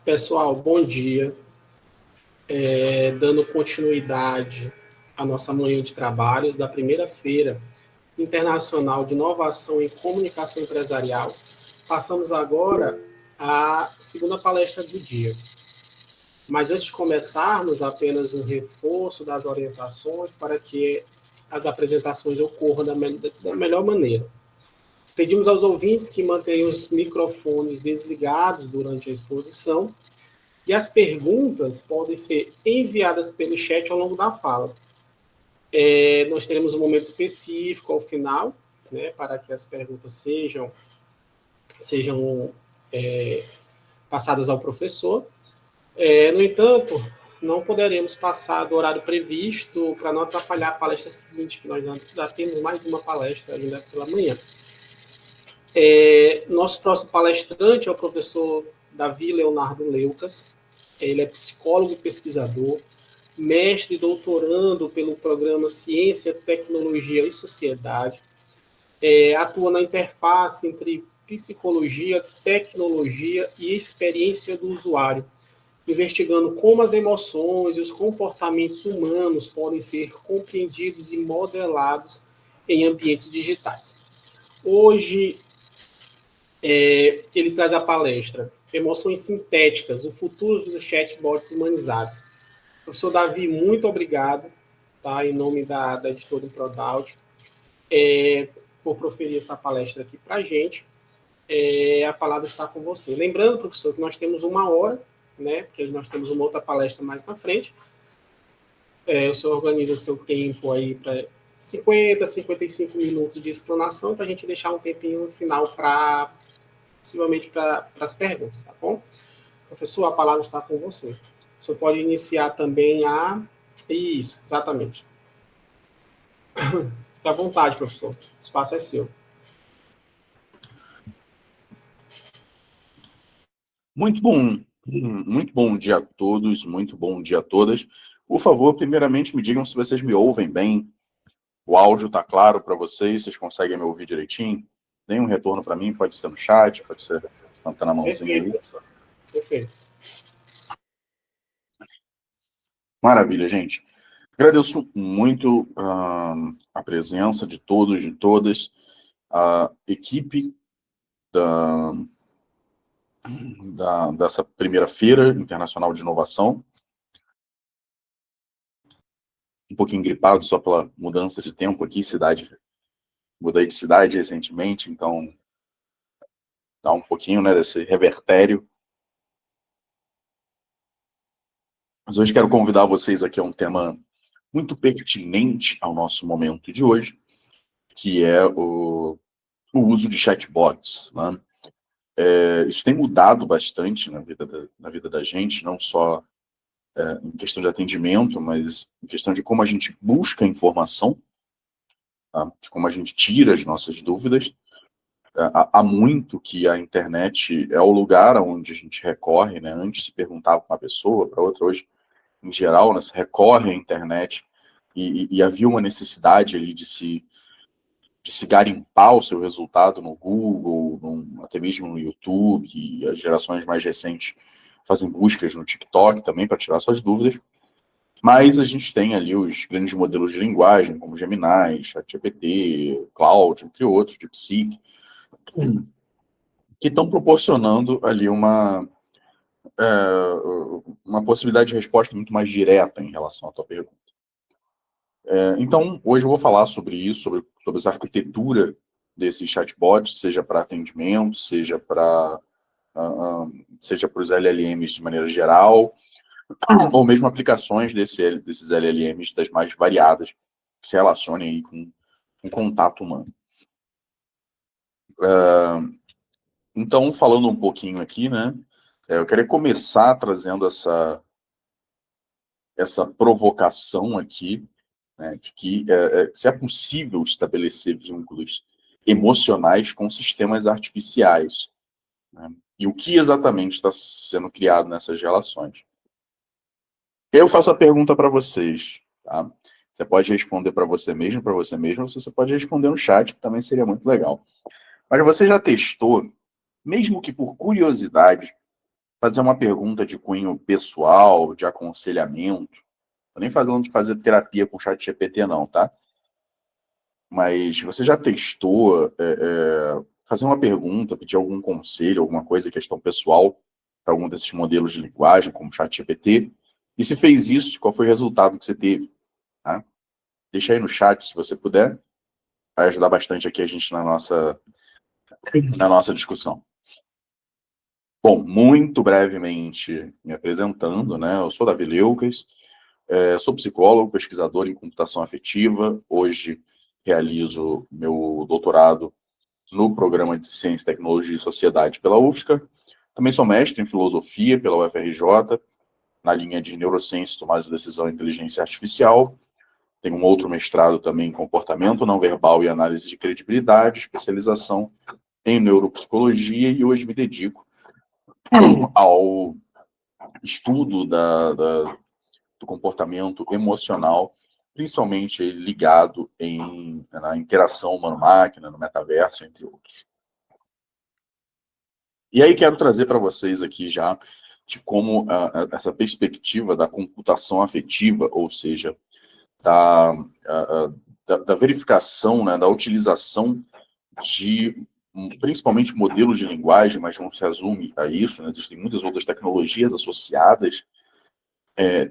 Pessoal, bom dia. Dando continuidade à nossa manhã de trabalhos da primeira feira internacional de inovação em comunicação empresarial. Passamos agora à segunda palestra do dia. Mas antes de começarmos, apenas um reforço das orientações para que as apresentações ocorram da melhor maneira. Pedimos aos ouvintes que mantenham os microfones desligados durante a exposição e as perguntas podem ser enviadas pelo chat ao longo da fala. Nós teremos um momento específico ao final, né, para que as perguntas sejam passadas ao professor. No entanto, não poderemos passar do horário previsto para não atrapalhar a palestra seguinte, que nós já temos mais uma palestra ainda pela manhã. Nosso próximo palestrante é o professor Davi Leonardo Leucas. Ele é psicólogo e pesquisador, mestre e doutorando pelo programa Ciência, Tecnologia e Sociedade. Atua na interface entre psicologia, tecnologia e experiência do usuário, investigando como as emoções e os comportamentos humanos podem ser compreendidos e modelados em ambientes digitais. Hoje, ele traz a palestra Emoções Sintéticas, o futuro dos chatbots humanizados. Professor Davi, muito obrigado, tá, em nome da editora Prodaud, por proferir essa palestra aqui para a gente. A palavra está com você. Lembrando, professor, que nós temos 1 hora, né, porque nós temos uma outra palestra mais na frente. O senhor organiza seu tempo aí para 50, 55 minutos de explanação, para a gente deixar um tempinho no final possivelmente para as perguntas, tá bom? Professor, a palavra está com você. O senhor pode iniciar também Isso, exatamente. Fique à vontade, professor. O espaço é seu. Muito bom dia a todos, muito bom dia a todas. Por favor, primeiramente me digam se vocês me ouvem bem. O áudio está claro para vocês, vocês conseguem me ouvir direitinho? Deem um retorno para mim, pode ser no chat, pode ser levantando a mãozinha aí. Perfeito. Maravilha, gente. Agradeço muito a presença de todos e de todas, a equipe dessa primeira feira internacional de inovação. Um pouquinho gripado só pela mudança de tempo aqui, mudei de cidade recentemente, então dá um pouquinho, né, desse revertério. Mas hoje quero convidar vocês aqui a um tema muito pertinente ao nosso momento de hoje, que é o uso de chatbots, né? Isso tem mudado bastante na vida da gente, não só em questão de atendimento, mas em questão de como a gente busca informação, tá? De como a gente tira as nossas dúvidas. Há muito que a internet é o lugar onde a gente recorre, né? Antes se perguntava para uma pessoa, para outra, hoje, em geral, né, se recorre à internet e havia uma necessidade ali de se garimpar o seu resultado no Google, até mesmo no YouTube, e as gerações mais recentes fazem buscas no TikTok também para tirar suas dúvidas. Mas a gente tem ali os grandes modelos de linguagem, como Gemini, ChatGPT, Claude, entre outros, DeepSeek, que estão proporcionando ali uma possibilidade de resposta muito mais direta em relação à tua pergunta. Então, hoje eu vou falar sobre isso, sobre essa arquitetura desses chatbots, seja para atendimento, seja para os LLMs de maneira geral, ou mesmo aplicações desses LLMs das mais variadas, que se relacionem aí com o contato humano. Então, falando um pouquinho aqui, né, eu queria começar trazendo essa provocação aqui, né, de que se é possível estabelecer vínculos emocionais com sistemas artificiais, né, e o que exatamente está sendo criado nessas relações. Eu faço a pergunta para vocês, tá? Você pode responder para você mesmo, ou você pode responder no chat, que também seria muito legal. Mas você já testou, mesmo que por curiosidade, fazer uma pergunta de cunho pessoal, de aconselhamento. Tô nem falando de fazer terapia com chat GPT, não, tá? Mas você já testou fazer uma pergunta, pedir algum conselho, alguma coisa, questão pessoal, para algum desses modelos de linguagem, como chat GPT? E se fez isso, qual foi o resultado que você teve? Tá? Deixa aí no chat, se você puder. Vai ajudar bastante aqui a gente na nossa discussão. Bom, muito brevemente me apresentando, né? Eu sou Davi Leucas, sou psicólogo, pesquisador em computação afetiva. Hoje realizo meu doutorado no programa de Ciência, Tecnologia e Sociedade pela UFSCar. Também sou mestre em filosofia pela UFRJ, na linha de neurociência, tomada de decisão e inteligência artificial. Tenho um outro mestrado também em comportamento não verbal e análise de credibilidade, especialização em neuropsicologia, e hoje me dedico ao estudo do comportamento emocional, principalmente ligado na interação humano-máquina, no metaverso, entre outros. E aí quero trazer para vocês aqui já de como essa perspectiva da computação afetiva, ou seja, da verificação, né, da utilização de principalmente modelos de linguagem, mas não se resume a isso, né? Existem muitas outras tecnologias associadas,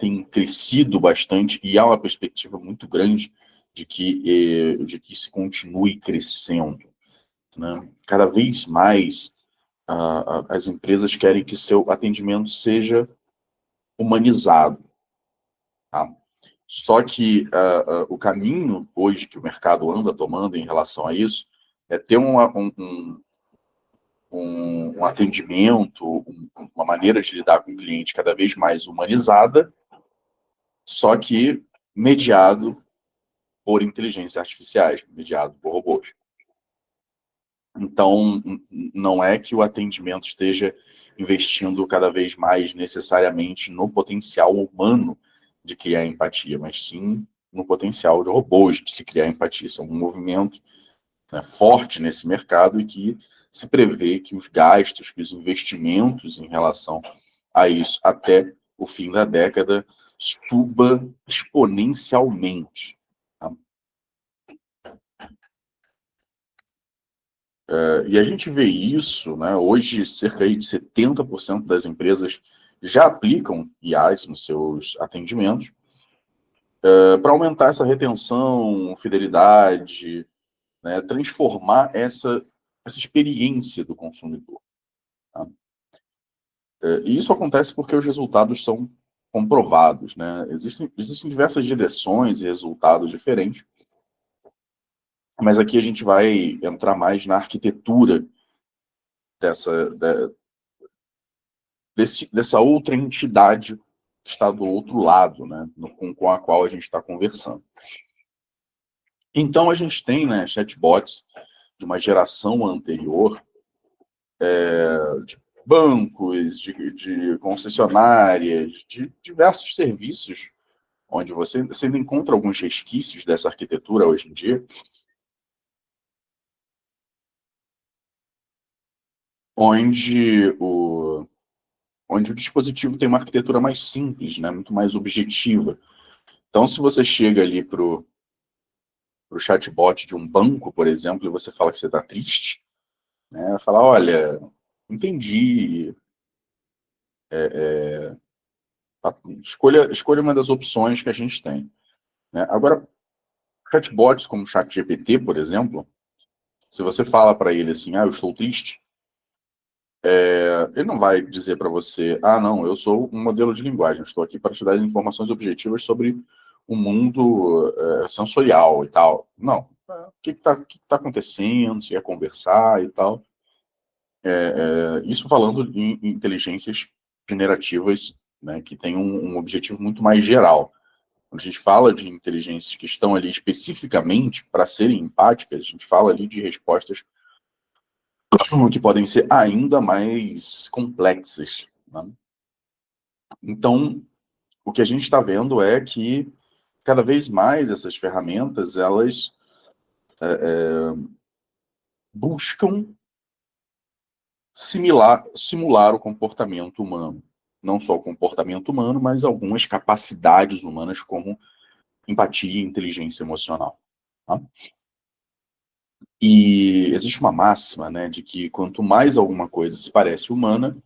tem crescido bastante e há uma perspectiva muito grande de que se continue crescendo, né? Cada vez mais as empresas querem que seu atendimento seja humanizado, tá? Só que o caminho hoje que o mercado anda tomando em relação a isso é ter um atendimento, uma maneira de lidar com o cliente cada vez mais humanizada, só que mediado por inteligências artificiais, mediado por robôs. Então, não é que o atendimento esteja investindo cada vez mais necessariamente no potencial humano de criar empatia, mas sim no potencial de robôs de se criar empatia. Isso é um movimento, né, forte nesse mercado e que se prevê que os gastos, que os investimentos em relação a isso até o fim da década suba exponencialmente. Tá? E a gente vê isso, né, hoje cerca de 70% das empresas já aplicam IAs nos seus atendimentos para aumentar essa retenção, fidelidade, né, transformar essa experiência do consumidor. Tá? E isso acontece porque os resultados são comprovados, né? Existem diversas direções e resultados diferentes, mas aqui a gente vai entrar mais na arquitetura dessa outra entidade que está do outro lado, né? Com a qual a gente está conversando. Então, a gente tem, né, chatbots de uma geração anterior, de bancos, de concessionárias, de diversos serviços, onde você ainda encontra alguns resquícios dessa arquitetura hoje em dia, onde o dispositivo tem uma arquitetura mais simples, né, muito mais objetiva. Então, se você chega ali para o chatbot de um banco, por exemplo, e você fala que você está triste, né, fala, olha, entendi, escolha uma das opções que a gente tem. Né? Agora, chatbots como o ChatGPT, por exemplo, se você fala para ele assim, eu estou triste, ele não vai dizer para você, não, eu sou um modelo de linguagem, estou aqui para te dar informações objetivas sobre o mundo sensorial e tal. Não. O que está acontecendo, se quer conversar e tal. Isso falando em inteligências generativas, né, que tem um objetivo muito mais geral. Quando a gente fala de inteligências que estão ali especificamente para serem empáticas, a gente fala ali de respostas que podem ser ainda mais complexas. Né? Então, o que a gente está vendo é que cada vez mais essas ferramentas, elas buscam simular o comportamento humano. Não só o comportamento humano, mas algumas capacidades humanas, como empatia e inteligência emocional. Tá? E existe uma máxima, né, de que quanto mais alguma coisa se parece humana,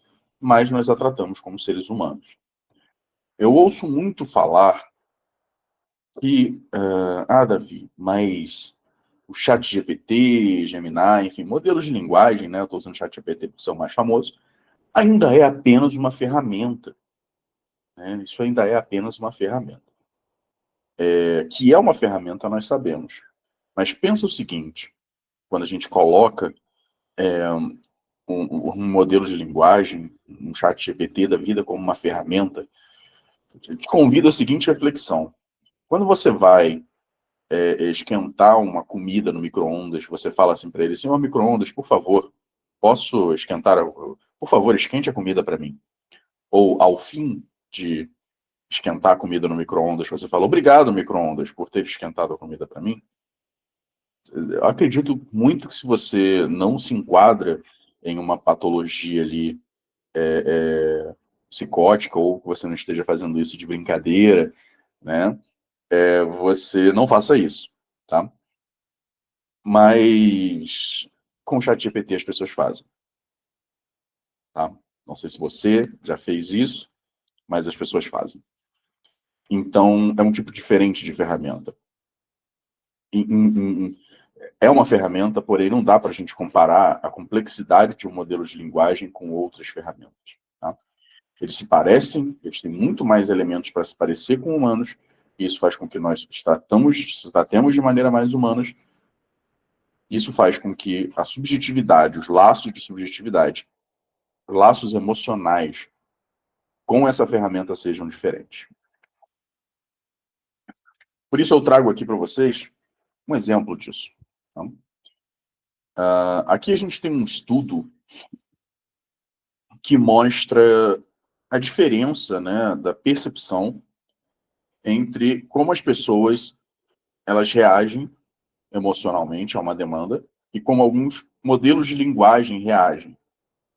mais nós a tratamos como seres humanos. Eu ouço muito falar que, Davi, mas o ChatGPT, Gemini, enfim, modelos de linguagem, né, eu estou usando o ChatGPT por ser o mais famoso, ainda é apenas uma ferramenta. Né? Isso ainda é apenas uma ferramenta. Que é uma ferramenta, nós sabemos. Mas pensa o seguinte, quando a gente coloca um modelo de linguagem, um chat GPT da vida como uma ferramenta, eu te convido à seguinte reflexão. Quando você vai esquentar uma comida no micro-ondas, você fala assim para ele, senhor micro-ondas, por favor, posso esquentar, por favor, esquente a comida para mim. Ou ao fim de esquentar a comida no micro-ondas, você fala, obrigado, micro-ondas, por ter esquentado a comida para mim. Eu acredito muito que se você não se enquadra em uma patologia ali psicótica, ou que você não esteja fazendo isso de brincadeira, né, você não faça isso, tá? Mas com o ChatGPT as pessoas fazem, tá? Não sei se você já fez isso, mas as pessoas fazem. Então, é um tipo diferente de ferramenta. É uma ferramenta, porém não dá para a gente comparar a complexidade de um modelo de linguagem com outras ferramentas. Tá? Eles se parecem, eles têm muito mais elementos para se parecer com humanos, e isso faz com que nós os tratemos de maneira mais humanas. Isso faz com que a subjetividade, os laços de subjetividade, laços emocionais com essa ferramenta sejam diferentes. Por isso eu trago aqui para vocês um exemplo disso. Tá? Aqui a gente tem um estudo que mostra a diferença, né, da percepção entre como as pessoas elas reagem emocionalmente a uma demanda e como alguns modelos de linguagem reagem.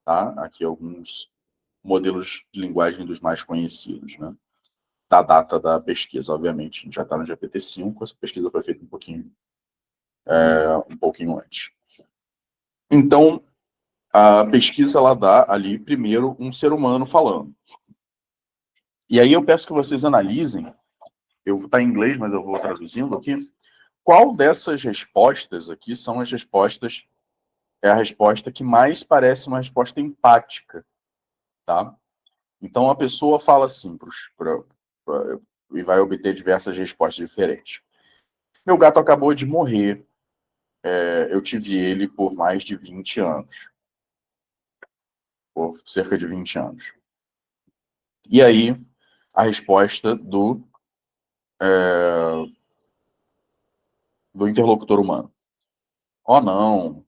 Tá? Aqui alguns modelos de linguagem dos mais conhecidos, né? Da data da pesquisa, obviamente. A gente já está no GPT-5, essa pesquisa foi feita um pouquinho antes. Então, a pesquisa ela dá ali, primeiro, um ser humano falando. E aí eu peço que vocês analisem, eu vou estar em inglês, mas eu vou traduzindo aqui, qual dessas respostas aqui são as respostas, é a resposta que mais parece uma resposta empática, tá? Então a pessoa fala assim, e vai obter diversas respostas diferentes. Meu gato acabou de morrer, eu tive ele por mais de 20 anos, por cerca de 20 anos. E aí, a resposta do interlocutor humano. Oh, não,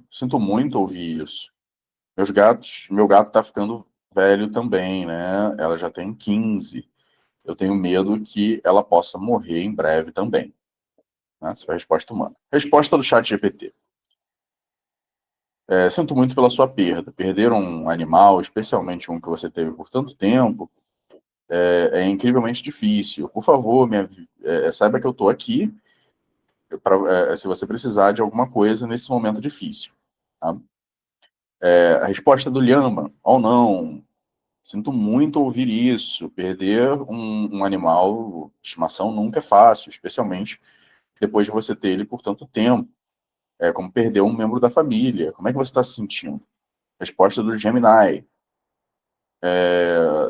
sinto muito ouvir isso. Meu gato está ficando velho também, né? Ela já tem 15. Eu tenho medo que ela possa morrer em breve também. Né? Essa foi a resposta humana. Resposta do chat GPT. Sinto muito pela sua perda. Perder um animal, especialmente um que você teve por tanto tempo, é incrivelmente difícil. Por favor, saiba que eu estou aqui se você precisar de alguma coisa nesse momento difícil. Tá? A resposta do Lhama. Oh, não. Sinto muito ouvir isso. Perder um animal de estimação nunca é fácil, especialmente depois de você ter ele por tanto tempo. É como perder um membro da família. Como é que você está se sentindo? Resposta do Gemini.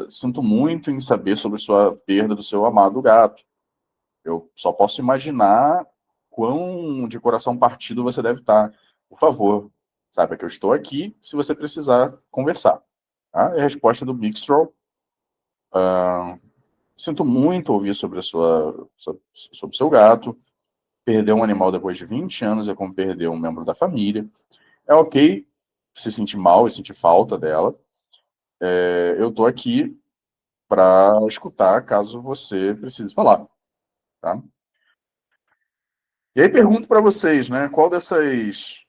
Sinto muito em saber sobre sua perda do seu amado gato. Eu só posso imaginar quão de coração partido você deve estar. Por favor, saiba que eu estou aqui se você precisar conversar. Tá? E a resposta do Mixtral. Sinto muito ouvir sobre o seu gato. Perder um animal depois de 20 anos é como perder um membro da família. É ok se sentir mal e sentir falta dela. Eu estou aqui para escutar caso você precise falar. Tá? E aí pergunto para vocês, né? Qual dessas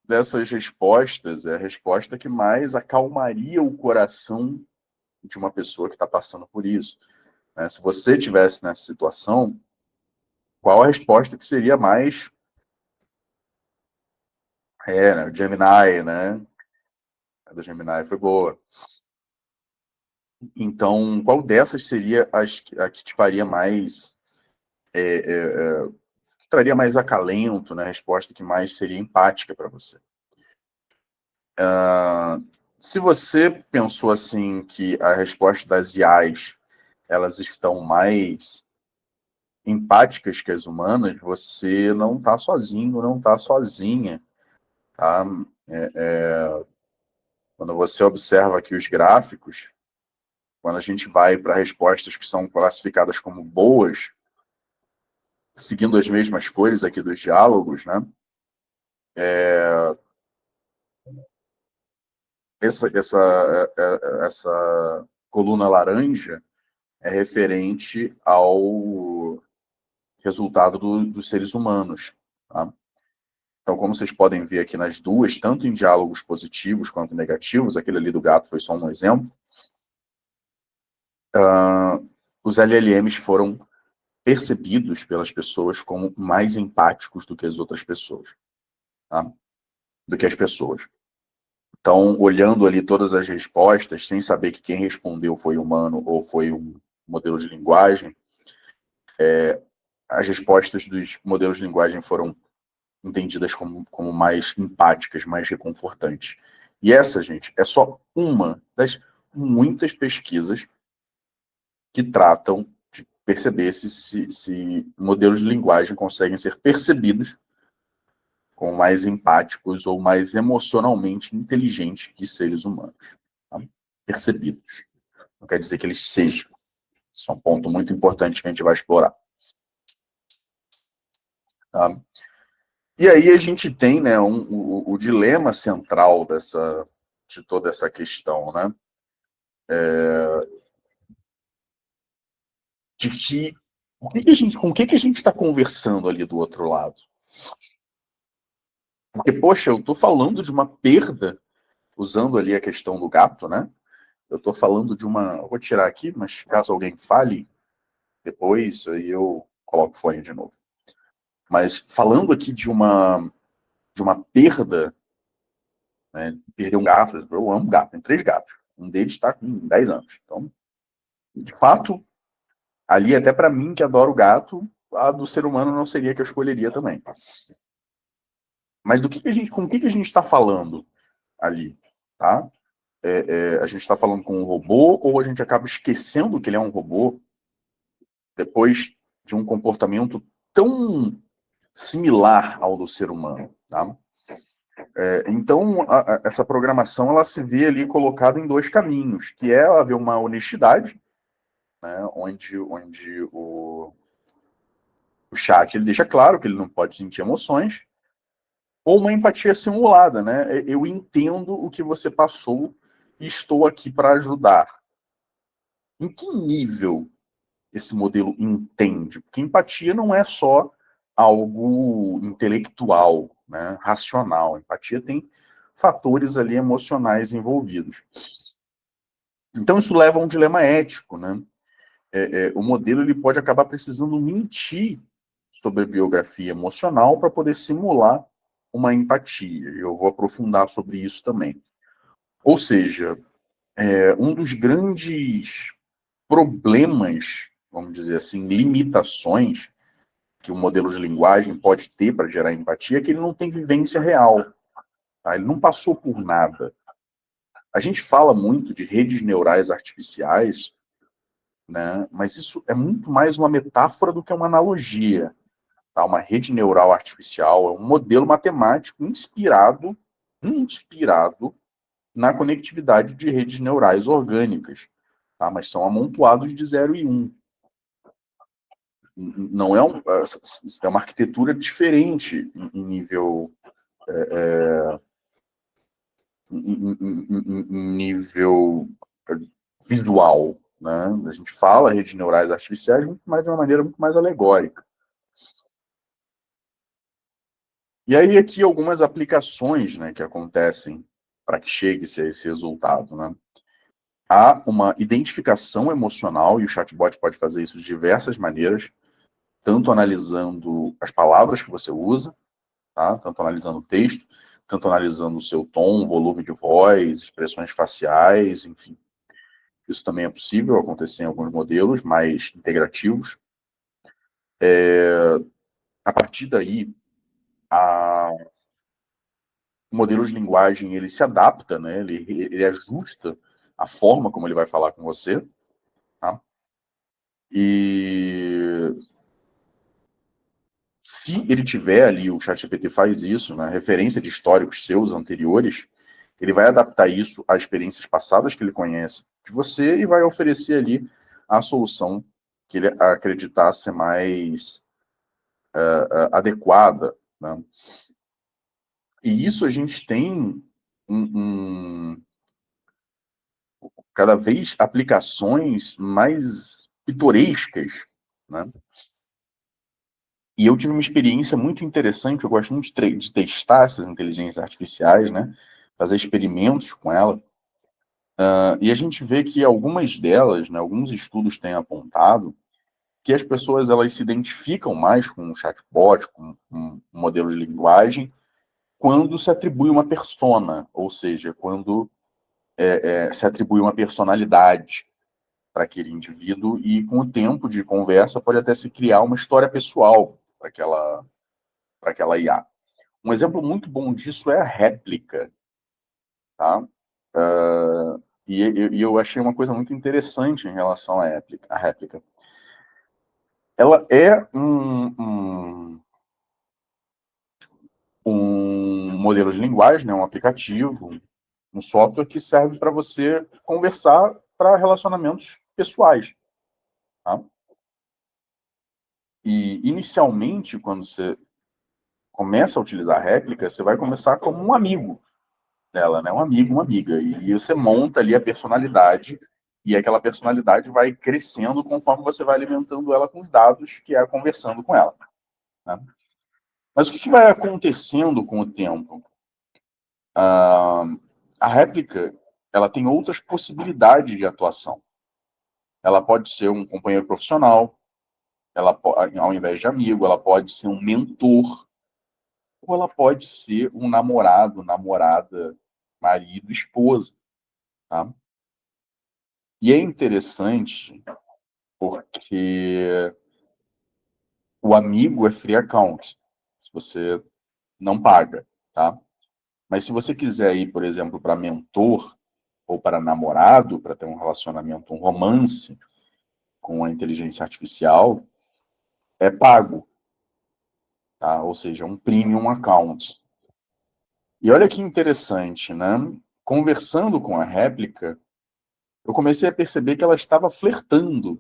dessas respostas é a resposta que mais acalmaria o coração de uma pessoa que está passando por isso, né? Se você tivesse nessa situação, qual a resposta que seria mais... né, o Gemini, né? A do Gemini foi boa. Então, qual dessas seria a que te faria mais... que traria mais acalento, né? A resposta que mais seria empática para você? Se você pensou assim que a resposta das IAs elas estão mais empáticas que as humanas, você não está sozinho, não está sozinha, tá? Quando você observa aqui os gráficos, quando a gente vai para respostas que são classificadas como boas, seguindo as mesmas cores aqui dos diálogos, né? Essa coluna laranja é referente ao resultado dos seres humanos, tá? Então, como vocês podem ver aqui nas duas, tanto em diálogos positivos quanto negativos, aquele ali do gato foi só um exemplo, os LLMs foram percebidos pelas pessoas como mais empáticos do que as outras pessoas, tá? Do que as pessoas. Então, olhando ali todas as respostas, sem saber que quem respondeu foi humano ou foi um modelo de linguagem, as respostas dos modelos de linguagem foram entendidas como mais empáticas, mais reconfortantes. E essa, gente, é só uma das muitas pesquisas que tratam de perceber se modelos de linguagem conseguem ser percebidos como mais empáticos ou mais emocionalmente inteligentes que seres humanos. Tá? Percebidos. Não quer dizer que eles sejam. Isso é um ponto muito importante que a gente vai explorar. Tá? E aí a gente tem, né, o dilema central de toda essa questão, né? De que com o que a gente está conversando ali do outro lado? Porque, poxa, eu estou falando de uma perda, usando ali a questão do gato, né? Eu estou falando de uma... Eu vou tirar aqui, mas caso alguém fale, depois aí eu coloco o fone de novo. Mas falando aqui de uma perda, né? Perder um gato, eu amo gato, tem 3 gatos. Um deles está com 10 anos. Então, de fato, ali até para mim, que adoro gato, a do ser humano não seria a que eu escolheria também. Mas com o que a gente está falando ali, tá? A gente está falando com um robô ou a gente acaba esquecendo que ele é um robô depois de um comportamento tão similar ao do ser humano, tá? Então, essa programação ela se vê ali colocada em 2 caminhos, que é haver uma honestidade, né, onde o chat ele deixa claro que ele não pode sentir emoções, ou uma empatia simulada, né? Eu entendo o que você passou e estou aqui para ajudar. Em que nível esse modelo entende? Porque empatia não é só algo intelectual, né, racional. Empatia tem fatores ali emocionais envolvidos. Então isso leva a um dilema ético, né? O modelo ele pode acabar precisando mentir sobre a biografia emocional para poder simular uma empatia. Eu vou aprofundar sobre isso também. Ou seja, um dos grandes problemas, vamos dizer assim, limitações que o modelo de linguagem pode ter para gerar empatia é que ele não tem vivência real. Tá? Ele não passou por nada. A gente fala muito de redes neurais artificiais, né? Mas isso é muito mais uma metáfora do que uma analogia. Tá? Uma rede neural artificial é um modelo matemático inspirado na conectividade de redes neurais orgânicas, tá? Mas são amontoados de 0 e 1. Não é uma arquitetura diferente em nível em nível visual, né? A gente fala redes neurais artificiais muito mais de uma maneira muito mais alegórica. E aí aqui algumas aplicações, né, que acontecem para que chegue-se a esse resultado, né? Há uma identificação emocional, e o chatbot pode fazer isso de diversas maneiras, tanto analisando as palavras que você usa, tá? Tanto analisando o texto, tanto analisando o seu tom, volume de voz, expressões faciais, enfim. Isso também é possível acontecer em alguns modelos mais integrativos. A partir daí, o modelo de linguagem ele se adapta, né? Ele ajusta a forma como ele vai falar com você, tá? E se ele tiver ali, o ChatGPT faz isso, na referência de históricos seus anteriores, ele vai adaptar isso às experiências passadas que ele conhece de você e vai oferecer ali a solução que ele acreditar ser mais adequada, né? E isso a gente tem cada vez aplicações mais pitorescas, né? E eu tive uma experiência muito interessante, eu gosto muito de testar essas inteligências artificiais, né? Fazer experimentos com ela. E a gente vê que algumas delas, né, alguns estudos têm apontado que as pessoas elas se identificam mais com o chatbot, com um modelo de linguagem, quando se atribui uma persona, ou seja, quando se atribui uma personalidade para aquele indivíduo e com o tempo de conversa pode até se criar uma história pessoal para aquela IA. Um exemplo muito bom disso é a réplica, tá? E eu achei uma coisa muito interessante em relação à réplica. Ela é um modelo de linguagem, né, um aplicativo, um software que serve para você conversar para relacionamentos pessoais, tá? E inicialmente, quando você começa a utilizar a réplica, você vai começar como um amigo dela, né? Um amigo, uma amiga. E você monta ali a personalidade, e aquela personalidade vai crescendo conforme você vai alimentando ela com os dados que é conversando com ela, né? Mas o que vai acontecendo com o tempo? A réplica, ela tem outras possibilidades de atuação. Ela pode ser um companheiro profissional, ela ao invés de amigo, ela pode ser um mentor, ou ela pode ser um namorado, namorada, marido, esposa, tá? E é interessante porque o amigo é free account, se você não paga, tá? Mas se você quiser ir, por exemplo, para mentor ou para namorado, para ter um relacionamento, um romance com a inteligência artificial, é pago, tá? Ou seja, um premium account. E olha que interessante, né? Conversando com a réplica, eu comecei a perceber que ela estava flertando.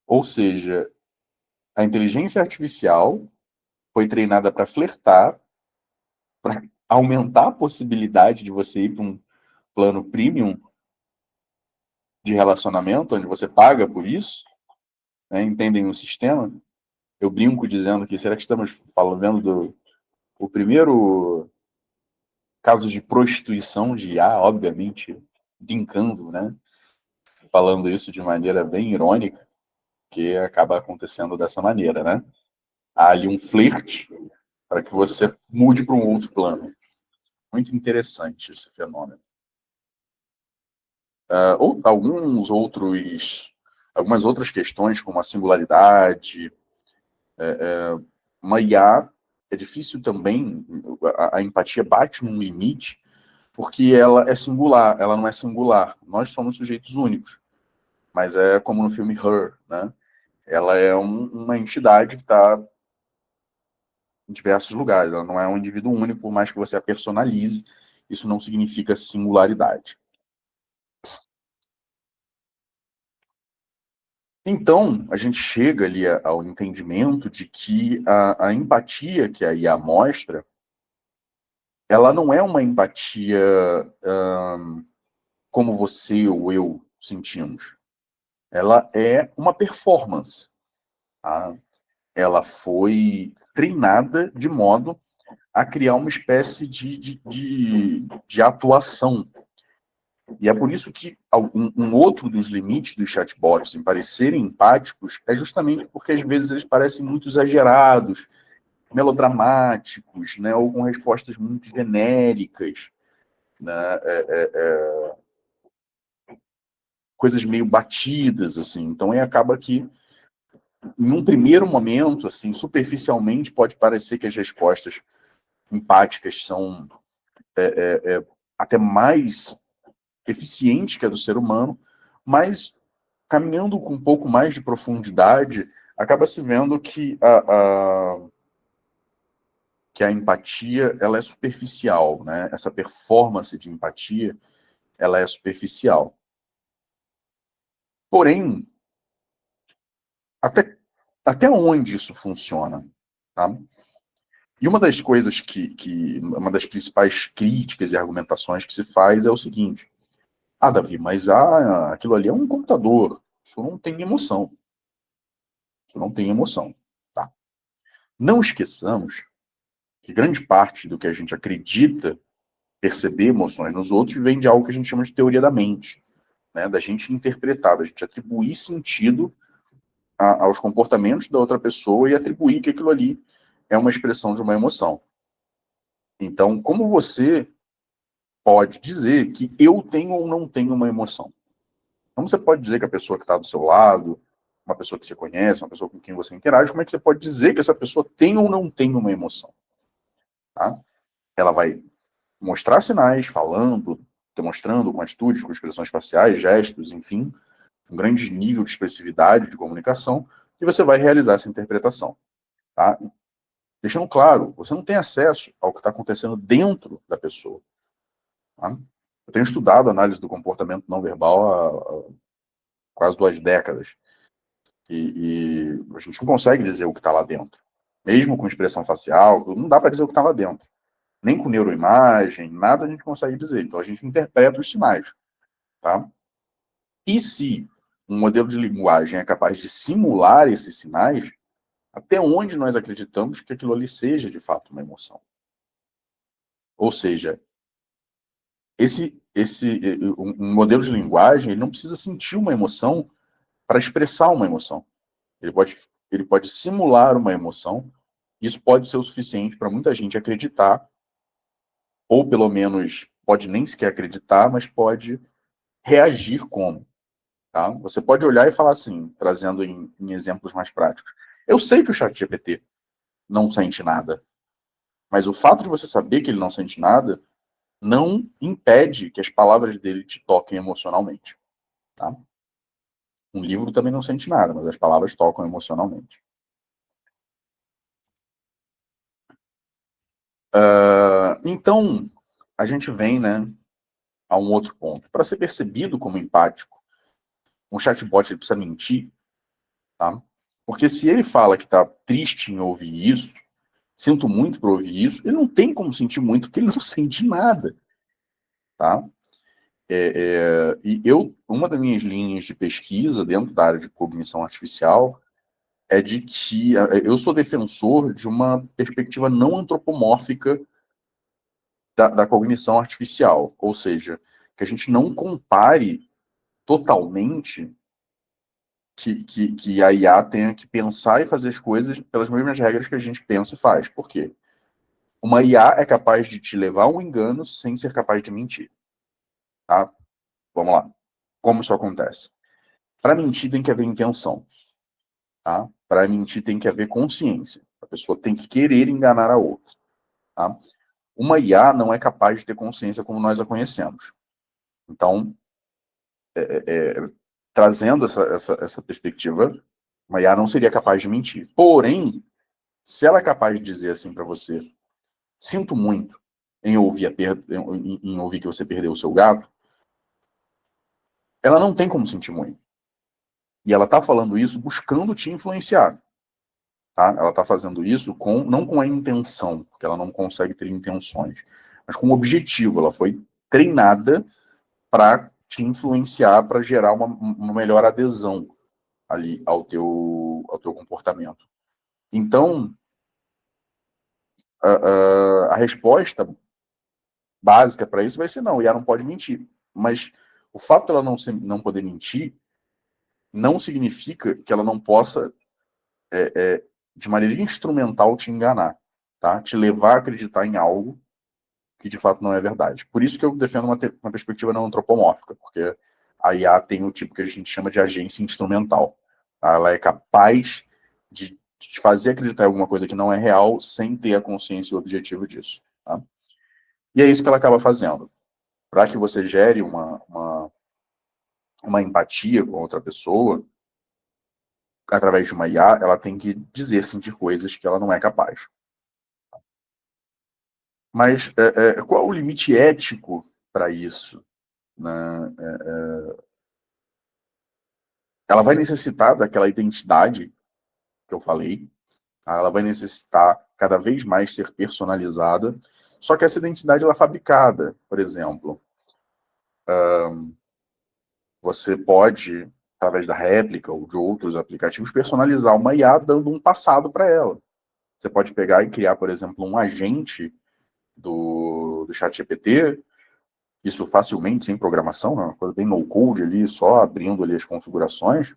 Ou seja, a inteligência artificial foi treinada para flertar, para aumentar a possibilidade de você ir para um plano premium de relacionamento, onde você paga por isso, né? Entendem o sistema? Eu brinco dizendo que será que estamos falando do o primeiro caso de prostituição de IA, obviamente, brincando, né? Falando isso de maneira bem irônica, que acaba acontecendo dessa maneira, né? Há ali um flerte para que você mude para um outro plano. Muito interessante esse fenômeno. Ou algumas outras questões, como a singularidade, uma IA é difícil também, a empatia bate num limite, porque ela é singular, ela não é singular. Nós somos sujeitos únicos, mas é como no filme Her, né? Ela é uma entidade que está em diversos lugares, ela não é um indivíduo único, por mais que você a personalize, isso não significa singularidade. Então, a gente chega ali ao entendimento de que a empatia que a IA mostra, ela não é uma empatia como você ou eu sentimos. Ela é uma performance, tá? Ela foi treinada de modo a criar uma espécie de atuação. E é por isso que um outro dos limites dos chatbots em parecerem empáticos é justamente porque às vezes eles parecem muito exagerados, melodramáticos, né, ou com respostas muito genéricas, né, coisas meio batidas, assim. Então, aí acaba que, em um primeiro momento, assim, superficialmente, pode parecer que as respostas empáticas são até mais eficientes que a do ser humano, mas caminhando com um pouco mais de profundidade, acaba se vendo que que a empatia ela é superficial, né? Essa performance de empatia ela é superficial. Porém, até onde isso funciona? Tá? E uma das coisas uma das principais críticas e argumentações que se faz é o seguinte: Davi, mas aquilo ali é um computador, isso não tem emoção. Isso não tem emoção. Tá? Não esqueçamos que grande parte do que a gente acredita perceber emoções nos outros vem de algo que a gente chama de teoria da mente, né? Da gente interpretar, da gente atribuir sentido aos comportamentos da outra pessoa e atribuir que aquilo ali é uma expressão de uma emoção. Então, como você pode dizer que eu tenho ou não tenho uma emoção? Como você pode dizer que a pessoa que está do seu lado, uma pessoa que você conhece, uma pessoa com quem você interage, como é que você pode dizer que essa pessoa tem ou não tem uma emoção? Tá? Ela vai mostrar sinais, falando, demonstrando com atitudes, com expressões faciais, gestos, enfim, um grande nível de expressividade de comunicação, e você vai realizar essa interpretação. Tá? Deixando claro, você não tem acesso ao que está acontecendo dentro da pessoa. Tá? Eu tenho estudado análise do comportamento não verbal há quase 2 décadas. E a gente não consegue dizer o que está lá dentro. Mesmo com expressão facial, não dá para dizer o que está lá dentro. Nem com neuroimagem, nada a gente consegue dizer. Então a gente interpreta os sinais. Tá? E se um modelo de linguagem é capaz de simular esses sinais, até onde nós acreditamos que aquilo ali seja de fato uma emoção? Ou seja, um modelo de linguagem ele não precisa sentir uma emoção para expressar uma emoção. Ele pode simular uma emoção. Isso pode ser o suficiente para muita gente acreditar, ou pelo menos pode nem sequer acreditar, mas pode reagir como. Tá? Você pode olhar e falar assim, trazendo em exemplos mais práticos. Eu sei que o ChatGPT não sente nada, mas o fato de você saber que ele não sente nada não impede que as palavras dele te toquem emocionalmente. Tá? Um livro também não sente nada, mas as palavras tocam emocionalmente. Então, a gente vem, né, a um outro ponto. Para ser percebido como empático, um chatbot ele precisa mentir, tá? Porque se ele fala que está triste em ouvir isso, sinto muito por ouvir isso, ele não tem como sentir muito, porque ele não sente nada, tá? Uma das minhas linhas de pesquisa dentro da área de cognição artificial é de que eu sou defensor de uma perspectiva não antropomórfica da cognição artificial, ou seja, que a gente não compare totalmente que a IA tenha que pensar e fazer as coisas pelas mesmas regras que a gente pensa e faz. Por quê? Uma IA é capaz de te levar a um engano sem ser capaz de mentir. Tá? Vamos lá. Como isso acontece? Para mentir tem que haver intenção. Tá? Para mentir tem que haver consciência. A pessoa tem que querer enganar a outra. Tá? Uma IA não é capaz de ter consciência como nós a conhecemos. Então, trazendo essa perspectiva, uma IA não seria capaz de mentir. Porém, se ela é capaz de dizer assim para você, sinto muito em ouvir que você perdeu o seu gato, ela não tem como sentir muito. E ela está falando isso buscando te influenciar. Tá? Ela está fazendo isso não com a intenção, porque ela não consegue ter intenções, mas com o objetivo. Ela foi treinada para te influenciar, para gerar uma melhor adesão ali ao teu comportamento. Então, a resposta básica para isso vai ser não, a IA não pode mentir. Mas o fato dela não poder mentir não significa que ela não possa, de maneira instrumental, te enganar, tá? Te levar a acreditar em algo que de fato não é verdade. Por isso que eu defendo uma perspectiva não antropomórfica, porque a IA tem o tipo que a gente chama de agência instrumental. Tá? Ela é capaz de te fazer acreditar em alguma coisa que não é real sem ter a consciência e o objetivo disso. Tá? E é isso que ela acaba fazendo. Para que você gere uma empatia com outra pessoa, através de uma IA, ela tem que dizer, sentir coisas que ela não é capaz. Mas qual o limite ético para isso? Né? Ela vai necessitar daquela identidade que eu falei, tá? Ela vai necessitar cada vez mais ser personalizada, só que essa identidade ela é fabricada. Por exemplo, você pode, através da réplica ou de outros aplicativos, personalizar uma IA dando um passado para ela. Você pode pegar e criar, por exemplo, um agente do ChatGPT, isso facilmente, sem programação, né? Uma coisa bem no-code ali, só abrindo ali as configurações,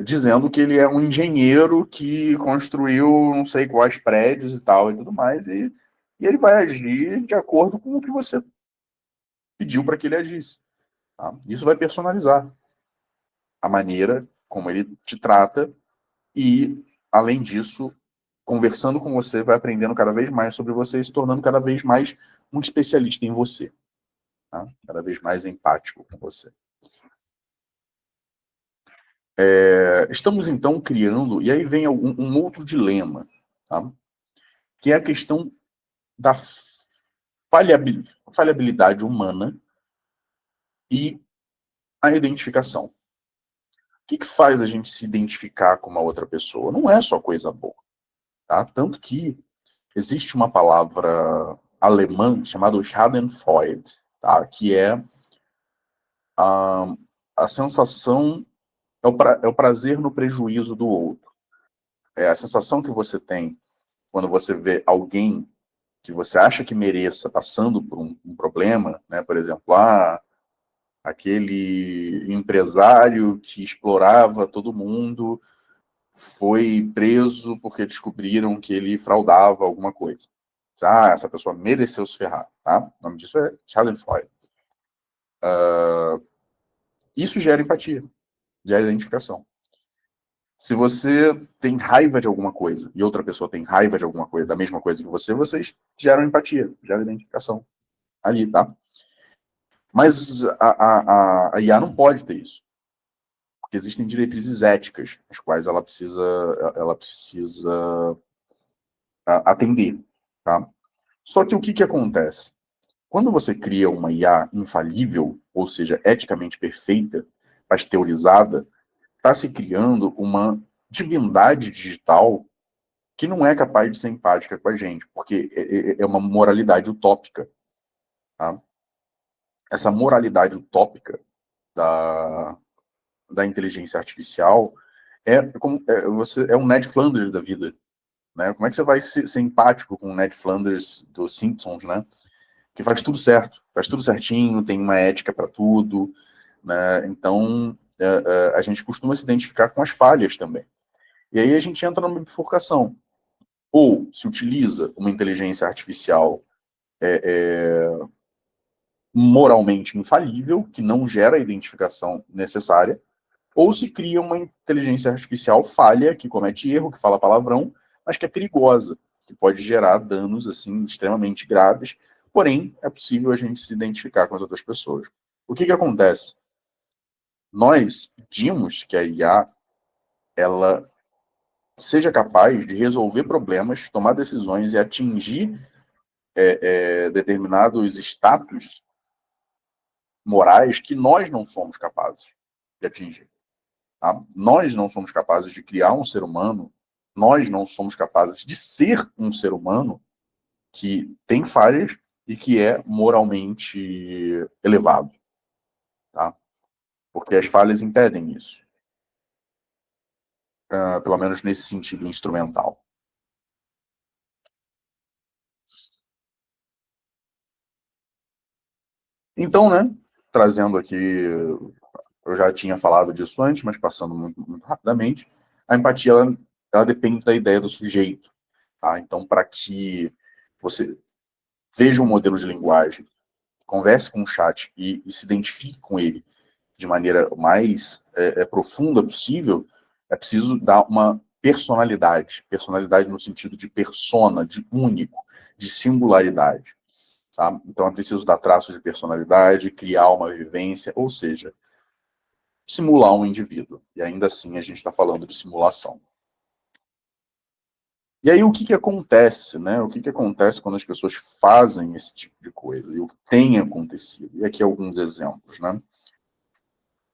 dizendo que ele é um engenheiro que construiu não sei quais prédios e tal e tudo mais, e ele vai agir de acordo com o que você pediu para que ele agisse. Tá? Isso vai personalizar a maneira como ele te trata e, além disso, conversando com você, vai aprendendo cada vez mais sobre você e se tornando cada vez mais um especialista em você. Tá? Cada vez mais empático com você. Estamos, então, criando... E aí vem um outro dilema, tá? Que é a questão da falhabilidade humana e a identificação. O que faz a gente se identificar com uma outra pessoa? Não é só coisa boa. Tá? Tanto que existe uma palavra alemã chamada Schadenfreude, tá? Que é a sensação, é o prazer no prejuízo do outro. É a sensação que você tem quando você vê alguém que você acha que mereça passando por um problema, né? Por exemplo, aquele empresário que explorava todo mundo foi preso porque descobriram que ele fraudava alguma coisa. Essa pessoa mereceu se ferrar, tá? O nome disso é Schadenfreude. Isso gera empatia, gera identificação. Se você tem raiva de alguma coisa e outra pessoa tem raiva de alguma coisa, da mesma coisa que você, vocês geram empatia, geram identificação ali, tá? Mas a IA não pode ter isso. Porque existem diretrizes éticas, as quais ela precisa atender, tá? Só que o que acontece? Quando você cria uma IA infalível, ou seja, eticamente perfeita, pasteurizada, está se criando uma divindade digital que não é capaz de ser empática com a gente, porque é uma moralidade utópica. Tá? Essa moralidade utópica da inteligência artificial é um Ned Flanders da vida. Né? Como é que você vai ser empático com o Ned Flanders dos Simpsons, né? Que faz tudo certo, faz tudo certinho, tem uma ética para tudo, né? Então, a gente costuma se identificar com as falhas também. E aí a gente entra numa bifurcação. Ou se utiliza uma inteligência artificial moralmente infalível, que não gera a identificação necessária, ou se cria uma inteligência artificial falha, que comete erro, que fala palavrão, mas que é perigosa, que pode gerar danos assim extremamente graves, porém é possível a gente se identificar com as outras pessoas. O que acontece? Nós pedimos que a IA ela seja capaz de resolver problemas, tomar decisões e atingir determinados status morais que nós não somos capazes de atingir. Tá? Nós não somos capazes de criar um ser humano, nós não somos capazes de ser um ser humano que tem falhas e que é moralmente elevado. Tá? Porque as falhas impedem isso. Pelo menos nesse sentido instrumental. Então, né, trazendo aqui, eu já tinha falado disso antes, mas passando muito rapidamente, a empatia, ela depende da ideia do sujeito. Tá? Então, para que você veja um modelo de linguagem, converse com o chat e se identifique com ele de maneira mais profunda possível, é preciso dar uma personalidade. Personalidade no sentido de persona, de único, de singularidade. Tá? Então é preciso dar traços de personalidade, criar uma vivência, ou seja, simular um indivíduo. E ainda assim a gente está falando de simulação. E aí o que acontece, né? O que acontece quando as pessoas fazem esse tipo de coisa? E o que tem acontecido? E aqui alguns exemplos, né?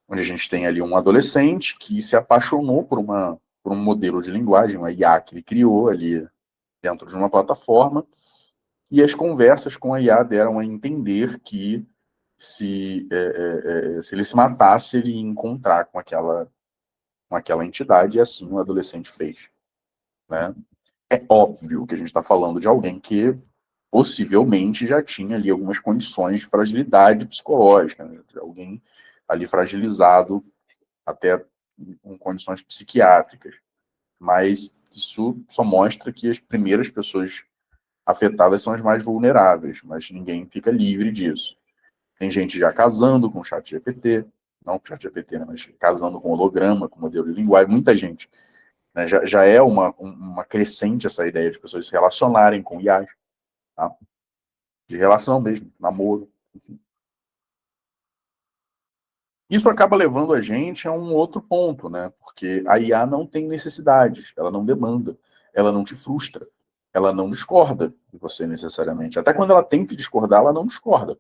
Onde a gente tem ali um adolescente que se apaixonou por um modelo de linguagem, uma IA que ele criou ali dentro de uma plataforma, e as conversas com a IA deram a entender que se ele se matasse, ele ia encontrar com aquela entidade, e assim o adolescente fez. Né? É óbvio que a gente está falando de alguém que possivelmente já tinha ali algumas condições de fragilidade psicológica, né? De alguém ali fragilizado até com condições psiquiátricas. Mas isso só mostra que as primeiras pessoas afetadas são as mais vulneráveis, mas ninguém fica livre disso. Tem gente já casando com o chat GPT, não com o chat GPT, né, mas casando com holograma, com modelo de linguagem, muita gente. Né, já é uma crescente essa ideia de pessoas se relacionarem com IAs, tá? De relação mesmo, namoro, enfim. Isso acaba levando a gente a um outro ponto, né? Porque a IA não tem necessidades, ela não demanda, ela não te frustra, ela não discorda de você necessariamente. Até quando ela tem que discordar, ela não discorda.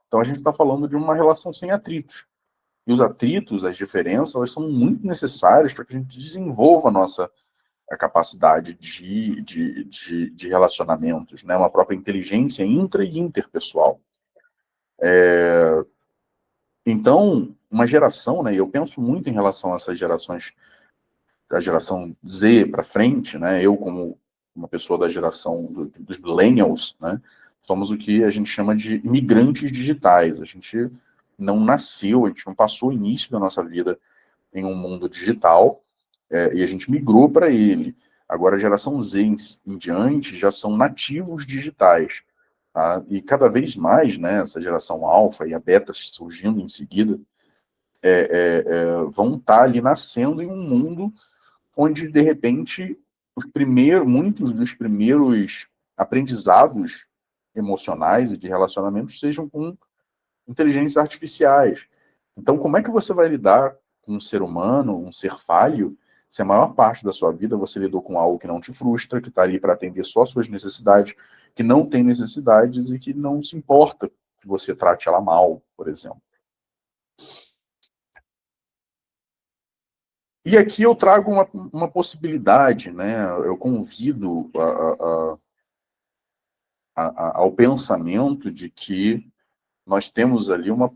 Então a gente está falando de uma relação sem atritos. E os atritos, as diferenças, elas são muito necessárias para que a gente desenvolva a capacidade de relacionamentos, né? Uma própria inteligência intra e interpessoal. Então, uma geração, né? Eu penso muito em relação a essas gerações, da geração Z para frente, né? Eu, como uma pessoa da geração dos millennials, né? Somos o que a gente chama de imigrantes digitais. A gente não nasceu, a gente não passou o início da nossa vida em um mundo digital, e a gente migrou para ele. Agora, a geração Z em diante já são nativos digitais. Tá? E cada vez mais, né, essa geração alfa e a beta surgindo em seguida, vão estar ali nascendo em um mundo onde, de repente, muitos dos primeiros aprendizados emocionais e de relacionamentos sejam com inteligências artificiais. Então, como é que você vai lidar com um ser humano, um ser falho, se a maior parte da sua vida você lidou com algo que não te frustra, que está ali para atender só as suas necessidades, que não tem necessidades e que não se importa que você trate ela mal, por exemplo. E aqui eu trago uma possibilidade, né? Eu convido ao pensamento de que nós temos ali uma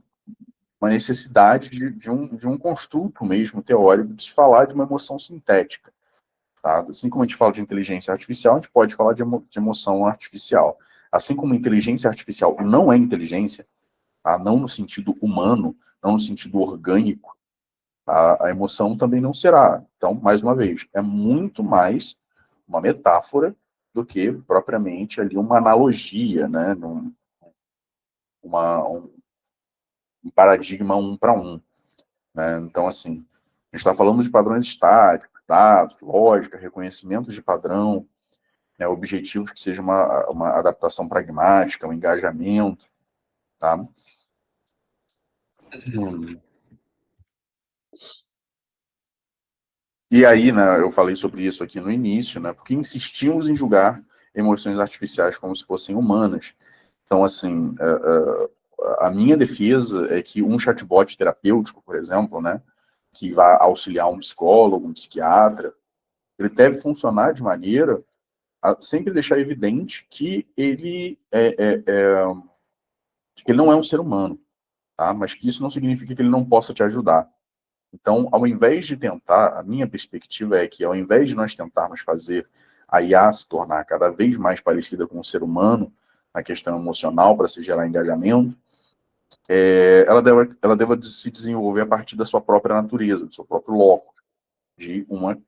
necessidade de um construto mesmo teórico de se falar de uma emoção sintética. Tá? Assim como a gente fala de inteligência artificial, a gente pode falar de emoção artificial. Assim como inteligência artificial não é inteligência, tá? Não no sentido humano, não no sentido orgânico, a emoção também não será. Então, mais uma vez, é muito mais uma metáfora do que propriamente ali uma analogia, né? Um paradigma um para um. Né? Então, assim, a gente está falando de padrões estáticos, dados, lógica, reconhecimento de padrão, né, objetivos que sejam uma adaptação pragmática, um engajamento. Tá? E aí, né, eu falei sobre isso aqui no início, né, porque insistimos em julgar emoções artificiais como se fossem humanas. Então, assim, a minha defesa é que um chatbot terapêutico, por exemplo, né, que vai auxiliar um psicólogo, um psiquiatra, ele deve funcionar de maneira a sempre deixar evidente que que ele não é um ser humano, tá? Mas que isso não significa que ele não possa te ajudar. Então, ao invés de tentar, a minha perspectiva é que ao invés de nós tentarmos fazer a IA se tornar cada vez mais parecida com o ser humano, na questão emocional, para se gerar engajamento, ela deva se desenvolver a partir da sua própria natureza, do seu próprio loco, de uma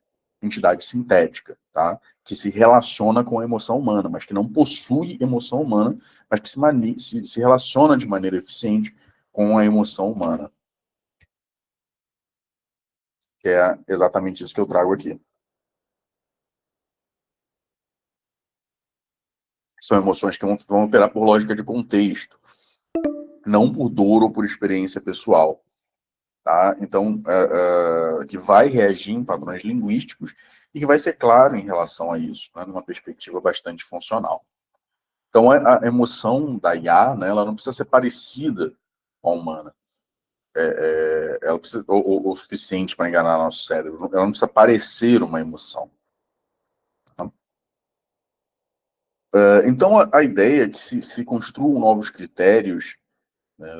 entidade sintética, tá? Que se relaciona com a emoção humana, mas que não possui emoção humana, mas que se relaciona de maneira eficiente com a emoção humana. Que é exatamente isso que eu trago aqui. São emoções que vão operar por lógica de contexto, não por dor ou por experiência pessoal. Tá? Então, que vai reagir em padrões linguísticos e que vai ser claro em relação a isso, né, numa perspectiva bastante funcional. Então, a emoção da IA, né, ela não precisa ser parecida com a humana. Ela precisa, o suficiente para enganar nosso cérebro. Ela não precisa parecer uma emoção. Então, a ideia é que se construam novos critérios, né,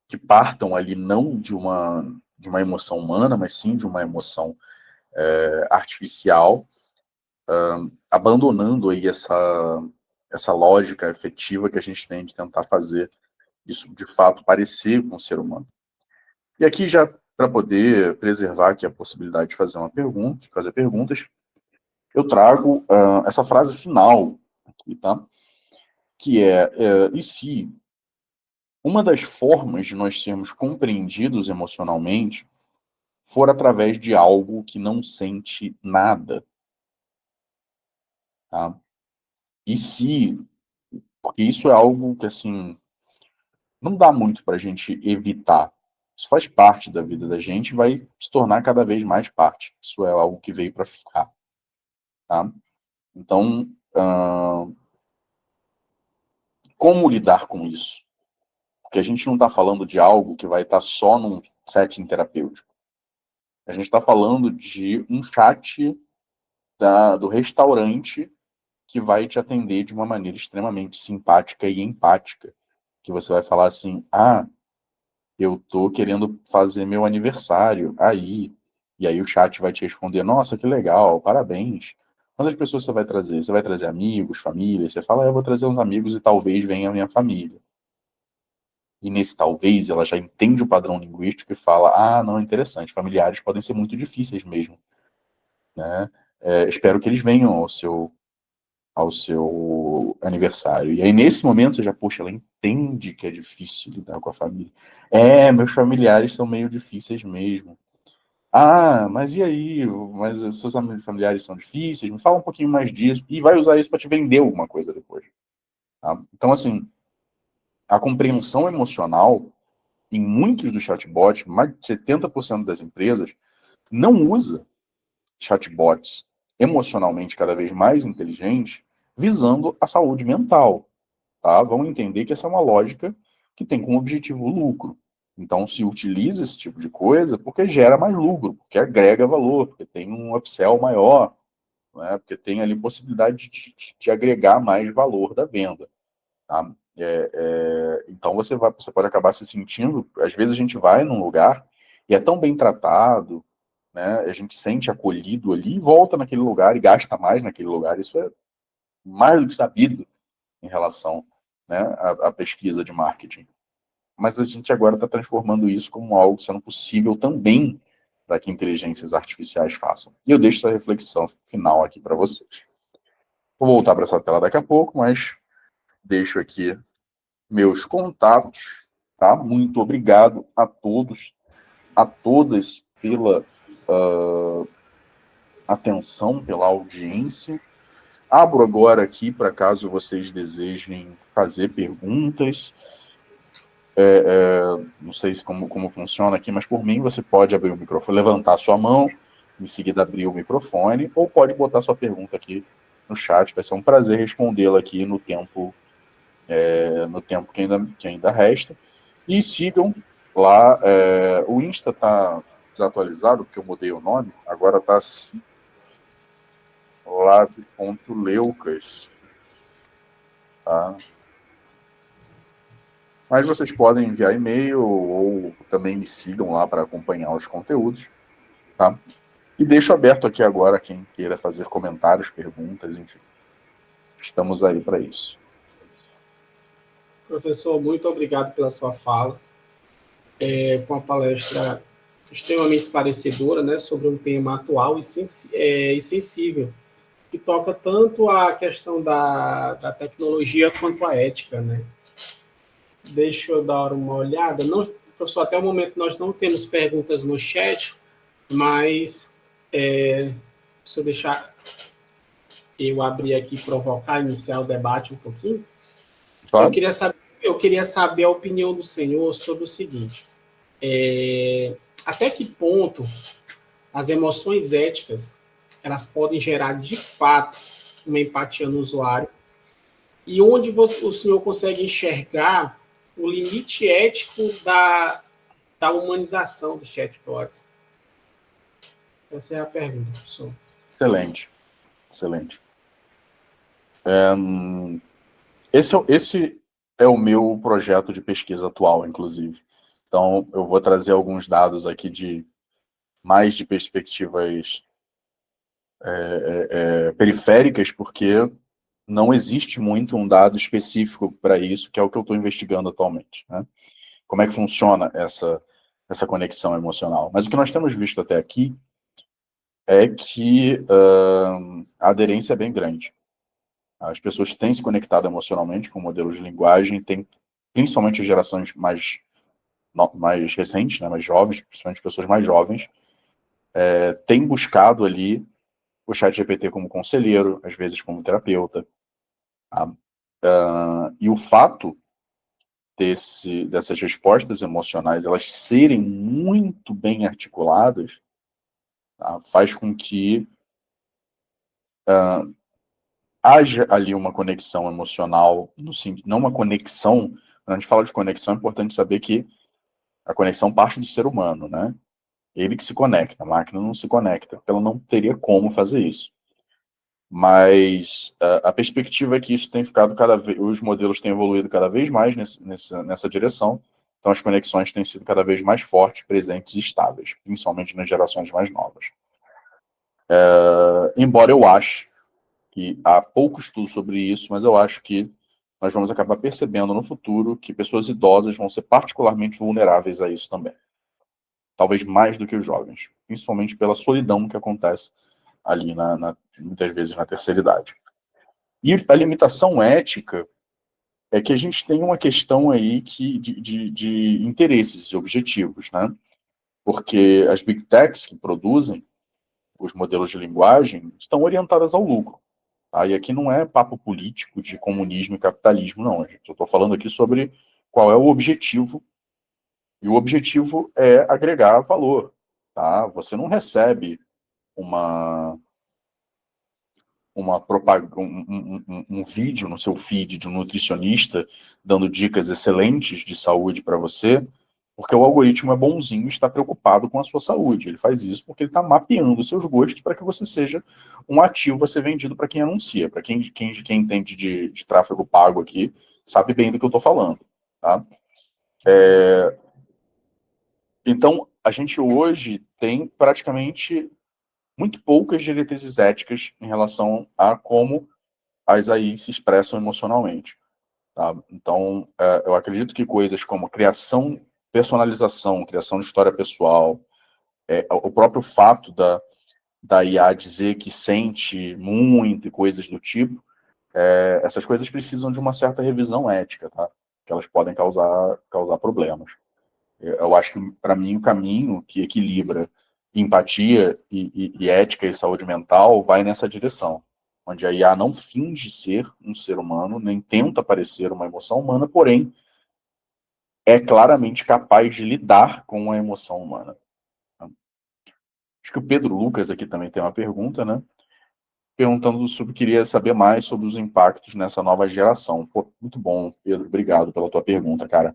que partam ali não de uma emoção humana, mas sim de uma emoção artificial, abandonando aí essa lógica efetiva que a gente tem de tentar fazer isso de fato parecer com o ser humano. E aqui já para poder preservar aqui a possibilidade de fazer uma pergunta, de fazer perguntas, eu trago essa frase final aqui, tá? Que e se uma das formas de nós sermos compreendidos emocionalmente for através de algo que não sente nada, tá? E se, porque isso é algo que, assim, não dá muito para a gente evitar. Isso faz parte da vida da gente e vai se tornar cada vez mais parte. Isso é algo que veio para ficar, tá? Então, como lidar com isso? Porque a gente não está falando de algo que vai estar só num setting terapêutico. A gente está falando de um chat do restaurante que vai te atender de uma maneira extremamente simpática e empática. Que você vai falar assim, eu tô querendo fazer meu aniversário aí. E aí o chat vai te responder, nossa, que legal, parabéns. Quantas pessoas você vai trazer? Você vai trazer amigos, família? Você fala, eu vou trazer uns amigos e talvez venha a minha família. E nesse talvez, ela já entende o padrão linguístico e fala, não, interessante, familiares podem ser muito difíceis mesmo, né? Espero que eles venham ao seu aniversário. E aí, nesse momento, você já, poxa, ela entende que é difícil lidar com a família. Meus familiares são meio difíceis mesmo. Mas e aí? Mas os seus familiares são difíceis? Me fala um pouquinho mais disso. E vai usar isso para te vender alguma coisa depois. Tá? Então, assim, a compreensão emocional, em muitos dos chatbots, mais de 70% das empresas, não usa chatbots emocionalmente cada vez mais inteligentes, visando a saúde mental. Tá? Vamos entender que essa é uma lógica que tem como objetivo o lucro. Então, se utiliza esse tipo de coisa porque gera mais lucro, porque agrega valor, porque tem um upsell maior, né? Porque tem ali possibilidade de agregar mais valor da venda. Tá? Então, você pode acabar se sentindo... Às vezes a gente vai num lugar e é tão bem tratado, né? A gente sente acolhido ali e volta naquele lugar e gasta mais naquele lugar. Isso é mais do que sabido em relação, né, à pesquisa de marketing. Mas a gente agora está transformando isso como algo sendo possível também para que inteligências artificiais façam. E eu deixo essa reflexão final aqui para vocês. Vou voltar para essa tela daqui a pouco, mas deixo aqui meus contatos, tá? Muito obrigado a todos, a todas pela atenção, pela audiência. Abro agora aqui para caso vocês desejem fazer perguntas. Não sei como funciona aqui, mas por mim você pode abrir o microfone, levantar a sua mão, em seguida abrir o microfone, ou pode botar sua pergunta aqui no chat. Vai ser um prazer respondê-la aqui no tempo que ainda resta. E sigam lá. O Insta está desatualizado, porque eu mudei o nome, agora está assim, lab.leucas. Tá? Mas vocês podem enviar e-mail ou também me sigam lá para acompanhar os conteúdos. Tá? E deixo aberto aqui agora quem queira fazer comentários, perguntas, enfim. Estamos aí para isso. Professor, muito obrigado pela sua fala. Foi uma palestra extremamente esclarecedora, né, sobre um tema atual e sensível, que toca tanto a questão da tecnologia quanto a ética, né? Deixa eu dar uma olhada. Não, professor, até o momento nós não temos perguntas no chat, mas se eu deixar eu abrir aqui, provocar, iniciar o debate um pouquinho, Claro. eu queria saber a opinião do senhor sobre o seguinte: até que ponto as emoções éticas elas podem gerar de fato uma empatia no usuário e onde o senhor consegue enxergar o limite ético da humanização dos chatbots? Essa é a pergunta, professor. Excelente, excelente. Esse é o meu projeto de pesquisa atual, inclusive. Então, eu vou trazer alguns dados aqui de perspectivas periféricas, porque não existe muito um dado específico para isso, que é o que eu estou investigando atualmente, né? Como é que funciona essa conexão emocional. Mas o que nós temos visto até aqui é que a aderência é bem grande. As pessoas têm se conectado emocionalmente com modelos de linguagem, principalmente as gerações mais recentes, né, mais jovens, principalmente pessoas mais jovens, têm buscado ali o ChatGPT como conselheiro, às vezes como terapeuta. Tá? E o fato dessas respostas emocionais elas serem muito bem articuladas, tá, faz com que haja ali uma conexão emocional, não uma conexão. Quando a gente fala de conexão, é importante saber que a conexão parte do ser humano, né? Ele que se conecta, a máquina não se conecta, porque ela não teria como fazer isso. Mas a perspectiva é que isso tem ficado os modelos têm evoluído cada vez mais nessa direção, então as conexões têm sido cada vez mais fortes, presentes e estáveis, principalmente nas gerações mais novas. Embora eu ache que há pouco estudo sobre isso, mas eu acho que nós vamos acabar percebendo no futuro que pessoas idosas vão ser particularmente vulneráveis a isso também. Talvez mais do que os jovens, principalmente pela solidão que acontece ali, muitas vezes, na terceira idade. E a limitação ética é que a gente tem uma questão aí de interesses e objetivos, né? Porque as big techs que produzem os modelos de linguagem estão orientadas ao lucro. Tá? E aqui não é papo político de comunismo e capitalismo, não. Eu estou falando aqui sobre qual é o objetivo. E o objetivo é agregar valor. Tá? Você não recebe um vídeo no seu feed de um nutricionista dando dicas excelentes de saúde para você, porque o algoritmo é bonzinho e está preocupado com a sua saúde. Ele faz isso porque ele está mapeando os seus gostos para que você seja um ativo a ser vendido para quem anuncia. Para quem entende de tráfego pago aqui, sabe bem do que eu estou falando. Tá? Então, a gente hoje tem praticamente muito poucas diretrizes éticas em relação a como as AI se expressam emocionalmente. Tá? Então, eu acredito que coisas como criação, personalização, criação de história pessoal, o próprio fato da IA dizer que sente muito e coisas do tipo, essas coisas precisam de uma certa revisão ética, tá? Que elas podem causar problemas. Eu acho que, para mim, o caminho que equilibra empatia e ética e saúde mental vai nessa direção, onde a IA não finge ser um ser humano, nem tenta parecer uma emoção humana, porém é claramente capaz de lidar com a emoção humana. Acho que o Pedro Lucas aqui também tem uma pergunta, né? Perguntando queria saber mais sobre os impactos nessa nova geração. Pô, muito bom, Pedro, obrigado pela tua pergunta, cara.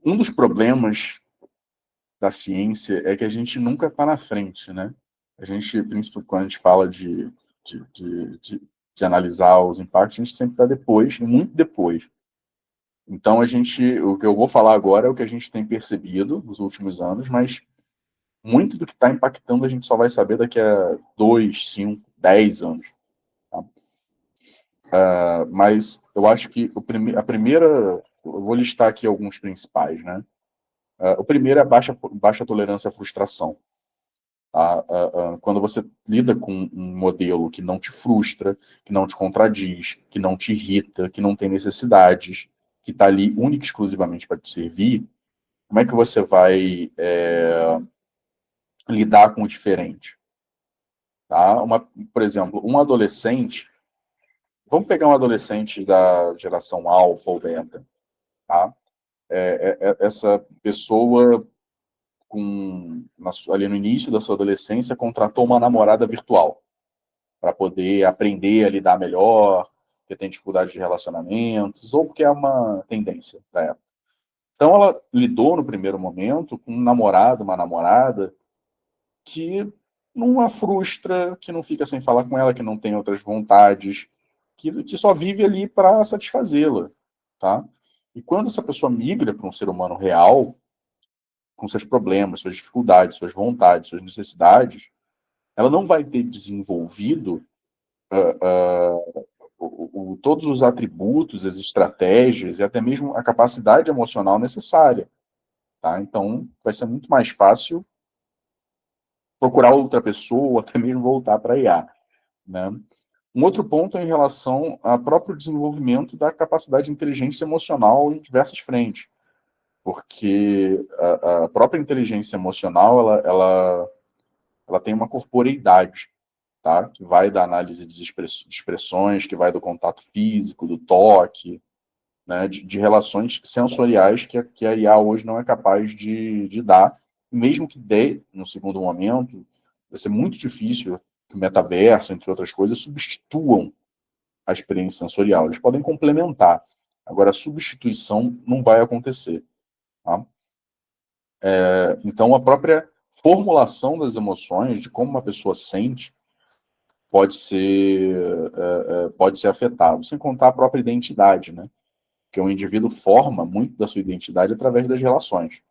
Um dos problemas da ciência é que a gente nunca está na frente, né? A gente, principalmente quando a gente fala de analisar os impactos, a gente sempre está depois, muito depois. Então, o que eu vou falar agora é o que a gente tem percebido nos últimos anos, mas muito do que está impactando a gente só vai saber daqui a 2, 5, 10 anos. Tá? Mas eu acho que a primeira, eu vou listar aqui alguns principais, né? O primeiro é a baixa tolerância à frustração. Tá? Quando você lida com um modelo que não te frustra, que não te contradiz, que não te irrita, que não tem necessidades, que está ali única e exclusivamente para te servir, como é que você vai lidar com o diferente? Tá? Por exemplo, um adolescente, vamos pegar um adolescente da geração alfa ou beta, tá? Essa pessoa ali no início da sua adolescência contratou uma namorada virtual para poder aprender a lidar melhor, porque tem dificuldade de relacionamentos, ou porque é uma tendência da época. Então ela lidou no primeiro momento com um namorado, uma namorada que não a frustra, que não fica sem falar com ela, que não tem outras vontades, que só vive ali para satisfazê-la, tá? E quando essa pessoa migra para um ser humano real, com seus problemas, suas dificuldades, suas vontades, suas necessidades, ela não vai ter desenvolvido todos os atributos, as estratégias e até mesmo a capacidade emocional necessária, tá? Então, vai ser muito mais fácil procurar outra pessoa, ou até mesmo voltar para a IA, né? Um outro ponto é em relação ao próprio desenvolvimento da capacidade de inteligência emocional em diversas frentes, porque a própria inteligência emocional, ela tem uma corporeidade, tá? Que vai da análise de expressões, que vai do contato físico, do toque, né? De relações sensoriais que a IA hoje não é capaz de dar, mesmo que dê, no segundo momento, vai ser muito difícil que o metaverso, entre outras coisas, substituam a experiência sensorial. Eles podem complementar. Agora, a substituição não vai acontecer. Tá? Então, a própria formulação das emoções, de como uma pessoa sente, pode ser afetado, sem contar a própria identidade, né? Porque o indivíduo forma muito da sua identidade através das relações.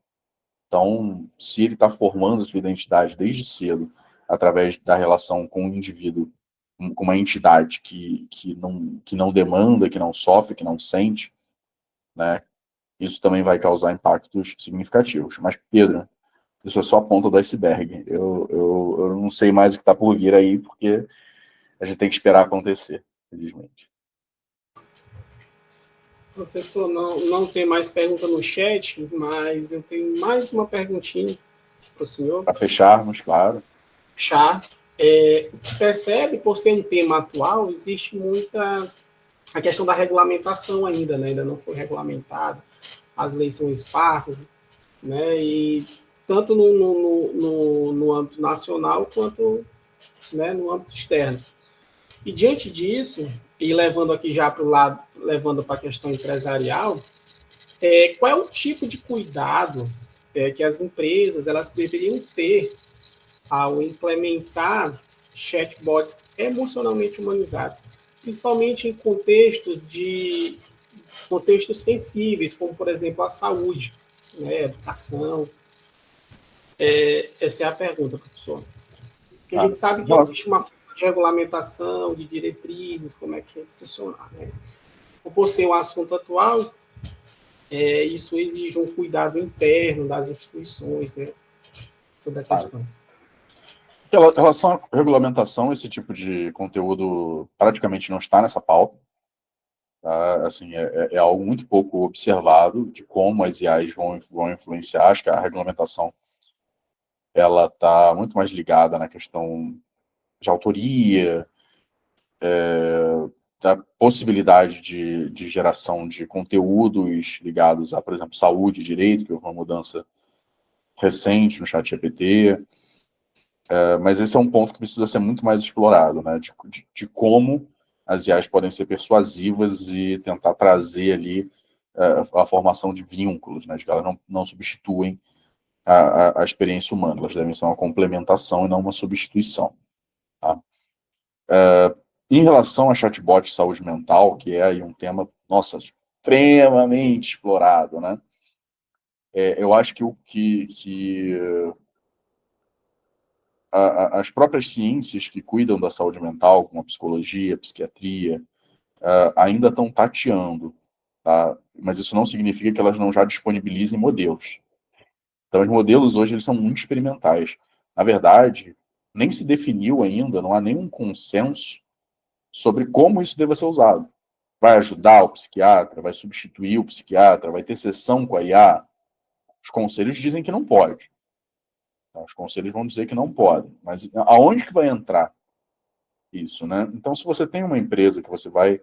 Então, se ele está formando a sua identidade desde cedo, através da relação com o indivíduo, com uma entidade que não demanda, que não sofre, que não sente, né? Isso também vai causar impactos significativos. Mas, Pedro, isso é só a ponta do iceberg. Eu não sei mais o que está por vir aí, porque a gente tem que esperar acontecer, felizmente. Professor, não tem mais pergunta no chat, mas eu tenho mais uma perguntinha para o senhor. Para fecharmos, claro. Se percebe, por ser um tema atual, existe muita a questão da regulamentação ainda, né? Ainda não foi regulamentado, as leis são esparsas, né? E tanto no âmbito nacional quanto, né, no âmbito externo. E diante disso, e levando aqui já para o lado, levando para a questão empresarial, qual é o tipo de cuidado que as empresas elas deveriam ter ao implementar chatbots emocionalmente humanizados, principalmente em contextos sensíveis, como, por exemplo, a saúde, né, a educação. Essa é a pergunta, professor. Porque a gente sabe que existe uma forma de regulamentação, de diretrizes, como é que tem que funcionar, né? Por ser um assunto atual, isso exige um cuidado interno das instituições, né, sobre a questão. Em relação à regulamentação, esse tipo de conteúdo praticamente não está nessa pauta. Tá? Assim, é algo muito pouco observado de como as IAs vão influenciar. Acho que a regulamentação ela está muito mais ligada na questão de autoria, da possibilidade de geração de conteúdos ligados a, por exemplo, saúde e direito, que houve uma mudança recente no ChatGPT. Mas esse é um ponto que precisa ser muito mais explorado, né? De como as IAs podem ser persuasivas e tentar trazer ali a formação de vínculos, né? De que elas não substituem a experiência humana, elas devem ser uma complementação e não uma substituição. Tá? Em relação a chatbot de saúde mental, que é aí um tema, nossa, extremamente explorado, né? Eu acho que as próprias ciências que cuidam da saúde mental, como a psicologia, a psiquiatria, ainda estão tateando, tá? Mas isso não significa que elas não já disponibilizem modelos. Então, os modelos hoje eles são muito experimentais. Na verdade, nem se definiu ainda, não há nenhum consenso sobre como isso deva ser usado. Vai ajudar o psiquiatra? Vai substituir o psiquiatra? Vai ter sessão com a IA? Os conselhos dizem que não pode. Os conselhos vão dizer que não pode. Mas aonde que vai entrar isso, né? Então, se você tem uma empresa que você vai